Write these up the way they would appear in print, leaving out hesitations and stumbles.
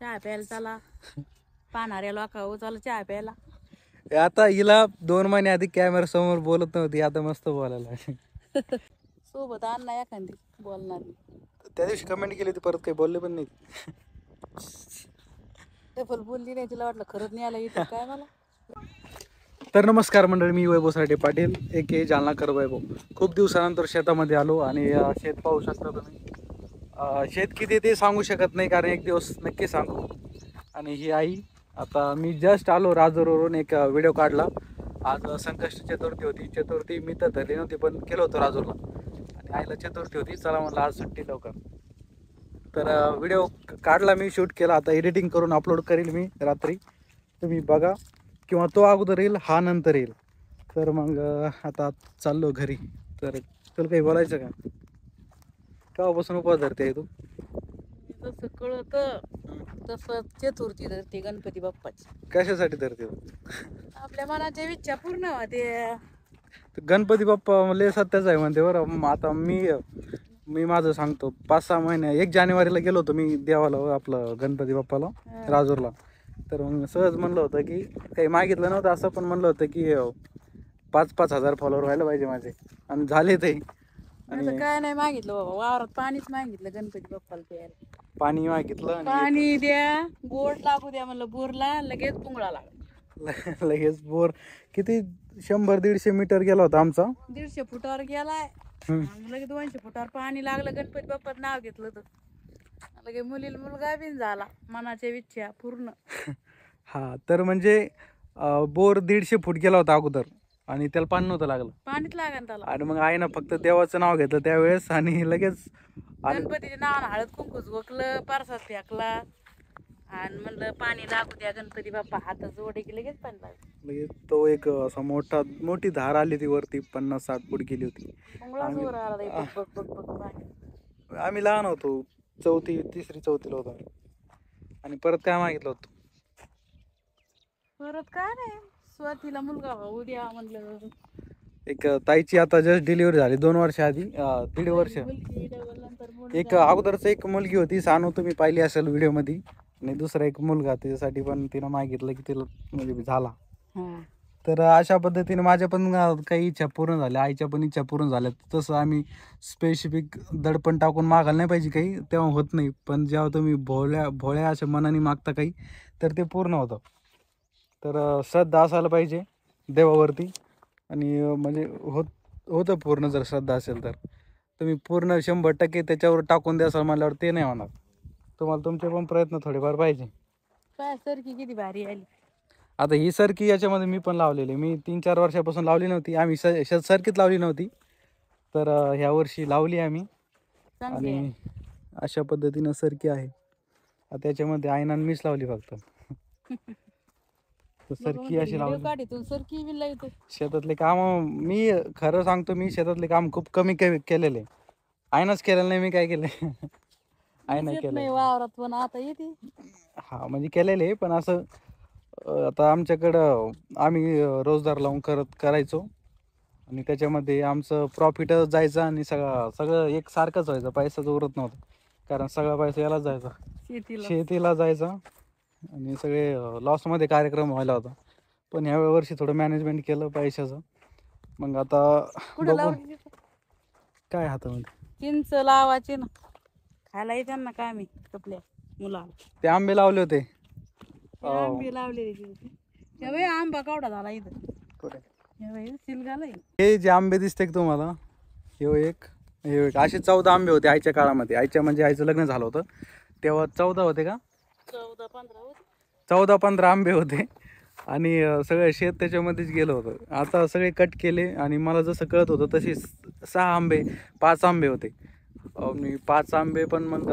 चहा प्यायला चला, पाहणाऱ्या लोकांना चला चहा प्यायला. आता हिला 2 महिने आधी कॅमेरा समोर बोलत नव्हती, आता मस्त बोलायला. सोबत आणला एखादी बोलणार. त्या दिवशी कमेंट केली होती, परत काही बोलले पण नाही. डबल बोलली नाही, तिला वाटलं खरंच नाही आला इथं काय मला. तर नमस्कार मंडळी, मी वैभव साठे पाटील एक जालनाकर वैभव. खूप दिवसानंतर शेतामध्ये आलो आणि शेत पाहू शकता तुम्ही. शेत किती ते सांगू शकत नाही, कारण एक दिवस नक्की सांगू. आणि ही आई, आता मी जस्ट आलो राजूरवरून, एक व्हिडिओ काढला. आज संकष्ट चतुर्थी होती. चतुर्थी मी तर धरली नव्हती, पण केलं होतं राजूरला. आणि आईला चतुर्थी होती, चला म्हणलं आज सुट्टी लवकर. तर व्हिडिओ काढला, मी शूट केला. आता एडिटिंग करून अपलोड करेल मी रात्री, तुम्ही बघा. किंवा तो अगोदर येईल, हा नंतर येईल. तर मग आता चाललो घरी. तर तुला काही बोलायचं का? केव्हापासून उपवास धरते तू? जसं कळत तसं चतुर्थी धरते गणपती बाप्पाची. कशासाठी धरते तू? आपल्या मनाच्या इच्छा पूर्ण होते. गणपती बाप्पा लय सत्याच आहे म्हणते बरं. आता मी माझं सांगतो. 5-6 महिने 1 जानेवारीला गेलो होतो मी देवाला, आपलं गणपती बाप्पाला राजूरला. तर मग सहज म्हणलं होतं की काही मागितलं नव्हतं असं, पण म्हणलं होतं की 5-5 हजार फॉलोअर व्हायला पाहिजे माझे, आणि झाले ते. आणि काय नाही मागितलं बाबा, वावरात पाणीच मागितलं गणपती बाप्पाला प्यायला. पाणी मागितलं, पाणी द्या, गोड लागू द्या म्हणलं बोरला, लगेच पुंगळा लागला. लगेच बोर. किती 100-150 मीटर गेला होता आमचा. 150 फुटावर गेलाय, लगेच 200 फुटावर पाणी लागलं. गणपती बाप्पाचं नाव घेतलं तर लगे मुलीला मुलगा बिन झाला, मनाच्या इच्छा पूर्ण. हा, तर म्हणजे बोर 150 फूट गेला होता अगोदर, आणि त्याला पाणी नव्हतं लागलं. पाणीच लागेल त्याला. आणि मग आईनं फक्त देवाचं नाव घेतलं त्यावेळेस, आणि लगेच गणपतीच्या नावानं हळद कुंकूच गोकलं, परसाद फेकला, आणि म्हणलं पाणी लागू द्या गणपती बाप्पा. हातात जोडे की लगेच पाणी लागलं. लगेच तो एक असा मोठी धार आली ती वरती, 50-60 फूट गेली होती. आम्ही लहान होतो, 3री-4थीला होतो. आणि परत काय मागितलं होतं? परत काय नाही, स्वातीला मुलगा होऊ द्या म्हणलं. एक ताईची आता जस्ट डिलिव्हरी झाली 2 वर्ष आधी, 1.5 वर्ष. एक अगोदरच एक मुलगी होती सानू, तुम्ही पाहिली असेल व्हिडिओमध्ये. आणि दुसरा एक मुलगा, त्याच्यासाठी पण तिनं मागितलं की तिला म्हणजे झाला. तर अशा पद्धतीने माझ्या पण काही इच्छा पूर्ण झाल्या, आईच्या पण इच्छा पूर्ण झाल्या. तसं आम्ही स्पेसिफिक दडपण टाकून मागायला नाही पाहिजे काही, तेव्हा होत नाही. पण जेव्हा तुम्ही भोळ्या अशा मनाने मागता काही, तर ते पूर्ण होतं. तर श्रद्धा असायला पाहिजे देवावरती, आणि म्हणजे होतं पूर्ण. जर श्रद्धा असेल तर तुम्ही पूर्ण 100% त्याच्यावर टाकून द्याल म्हणल्यावर ते नाही होणार. तुम्हाला तुमचे पण प्रयत्न थोडेफार पाहिजे. काय सरकी किती भारी आली. आता ही सरकी याच्यामध्ये मी पण लावलेली, मी 3-4 वर्षापासून लावली नव्हती. आम्ही सरकीत लावली नव्हती, तर ह्या वर्षी लावली आम्ही. आणि अशा पद्धतीनं सरकी आहे. त्याच्यामध्ये आईनं मीच लावली फक्त. सरकी अशी लावली. शेतातले काम मी खरं सांगतो, मी शेतातले काम खूप कमी केलेले. आईनंच केलेलं नाही, मी काय केले. आईनं केलं वावरात, पण आता येते. हा, म्हणजे केलेले, पण असं आता आमच्याकडं आम्ही रोजगार लावून करायचो. आणि त्याच्यामध्ये आमचं प्रॉफिट जायचं, आणि सगळं एक सारखंच व्हायचं. पैसाच उरत नव्हता, कारण सगळा पैसा यालाच जायचा, शेतीला जायचा. आणि सगळे लॉसमध्ये कार्यक्रम व्हायला होता. पण ह्या वर्षी थोडं मॅनेजमेंट केलं पैशाचं. मग आता बघू काय हातामध्ये. चिंच लावायचे ना, खायला येते ना काय मी आपल्या मुलाला. ते आंबे लावले होते. आंबे लावलेले. आंबा केवढा झाला इथं, शिलगालाय. हे जे आंबे दिसते तुम्हाला, हे एक असे 14 आंबे होते आईच्या काळामध्ये. आईच्या म्हणजे आईचं लग्न झालं होतं तेव्हा 14 होते का, 14-15 आंबे होते. आणि सगळं शेत त्याच्यामध्येच गेलं होतं. आता सगळे कट केले, आणि मला जसं कळत होतं तसे 5 आंबे होते. मी 5 आंबे पण मग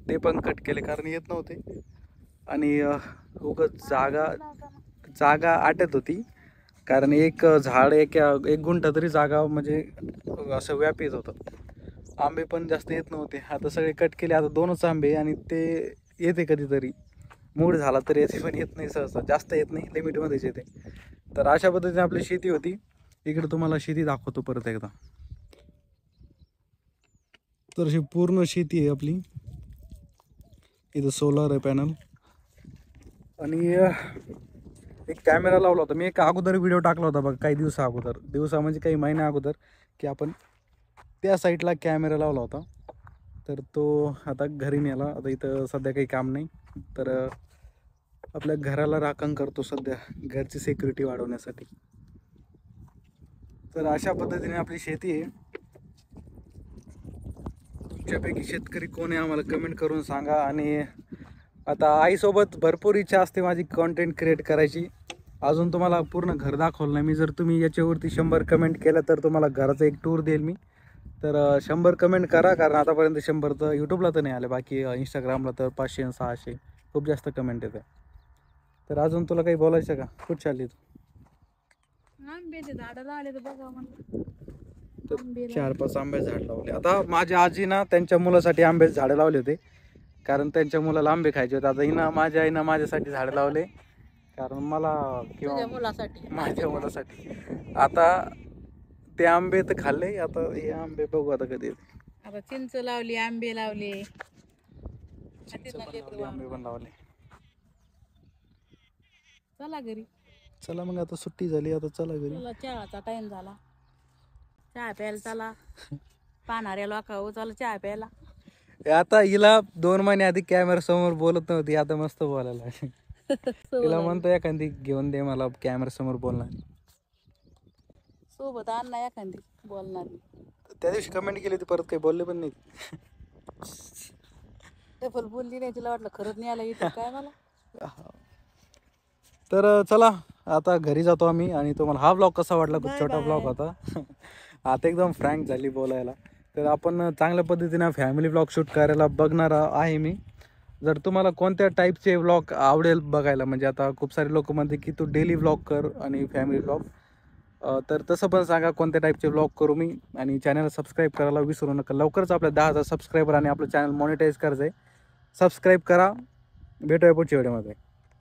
ते पण कट केले, कारण येत नव्हते. आणि उगाच जागा आटत होती, कारण एक झाड एक गुंठा तरी जागा म्हणजे असं व्यापीत होतं. आंबे पण जास्त येत नव्हते. आता सगळे कट केले. आता 2च आंबे, आणि ते येते कधीतरी, मूड झाला तर येते, पण येत नाही सहसा, जास्त येत नाही, लिमिटमध्येच येते. तर अशा पद्धतीने आपली शेती होती. इकडे तुम्हाला शेती दाखवतो परत एकदा. तर ही पूर्ण शेती आहे आपली. इथं सोलार आहे पॅनल. आणि एक कॅमेरा लावला होता मी, एक अगोदर व्हिडिओ टाकला होता बघा काही दिवसा अगोदर, म्हणजे काही महिन्या अगोदर, की आपण त्या साईडला कॅमेरा लावला होता. तर तो आता घरी नेला. आता इथं सध्या काही काम नाही, तर आपल्या घराला राखण करतो सध्या, घरची सिक्युरिटी वाढवण्यासाठी. तर अशा पद्धतीने आपली शेती आहे. तुमच्यापैकी शेतकरी कोण आहे आम्हाला कमेंट करून सांगा. आणि आता आईसोबत भरपूर इच्छा असते माझी कंटेंट क्रिएट करायची. अजून तुम्हाला पूर्ण घर दाखवलं नाही मी. जर तुम्ही याच्यावरती 100 कमेंट केलं तर तुम्हाला घराचा एक टूर देईल मी. तर 100 कमेंट करा, कारण आतापर्यंत 100 तर यूट्यूबला तर नाही आले, बाकी इंस्टाग्रामला तर 500 आणि 600 खूप जास्त कमेंट येते. तर अजून तुला काही बोलायचं का? कुठं चालली तू? आंब्याचे झाडं लावले तर बघा म्हणलं. आंबे 4-5 आंब्याचे झाड लावले. आता माझ्या आजी ना त्यांच्या मुलासाठी आंब्याचे झाडं लावले होते, कारण त्यांच्या मुलाला आंबे खायचे होते. आता हिनं माझ्या आईनं माझ्यासाठी झाडं लावले, कारण मला तुझ्या किंवा मुलासाठी. माझ्या मुलासाठी. आता ते आंबे तर खाल्ले, आता हे आंबे बघू आता कधी येते. आता चिंच लावली, आंबे लावले, चिंच पण लावले, आंबे पण लावले. चला घरी. चला मग, आता सुट्टी झाली, आता चला घरी. चला, चहाचा टाइम झाला, चहा प्यायला चला. पाहणाऱ्या लोकांवर चला चहा प्यायला. आता हिला 2 महिने आधी कॅमेरा समोर बोलत नव्हती, आता मस्त बोलायला लागली. तिला म्हणतो एखादी घेऊन दे मला कॅमेरा समोर बोलणार. सोबत आणला एखादी बोलणार. त्या दिवशी कमेंट केली होती, परत काही बोलले पण नाही. डबल बोलली नाही, तिला वाटलं खरंच नाही आला इथं काय मला. तर चला आता घरी जातो आम्ही. आणि तुम्हाला हा ब्लॉग कसा वाटला? खूप छोटा ब्लॉग होता. आता एकदम फ्रँक झाली बोलायला. तर आपण चांगल्या पद्धतीने फॅमिली ब्लॉग शूट करायला बघणार आहे मी. जर तुम्हाला कोणत्या टाईपचे व्लॉग आवडेल बघायला, म्हणजे आता खूप सारे लोक म्हणते की तू डेली व्लॉग कर आणि फॅमिली व्लॉग, तर तसं पण सांगा कोणत्या टाईपचे व्लॉग करू मी. आणि चॅनलला सबस्क्राईब करायला विसरू नका. लवकरच आपल्या 10,000 सबस्क्रायबर आणि आपलं चॅनल मॉनिटाईज करायचं आहे. सबस्क्राईब करा. भेटूया पुढच्या व्हिडिओमध्ये.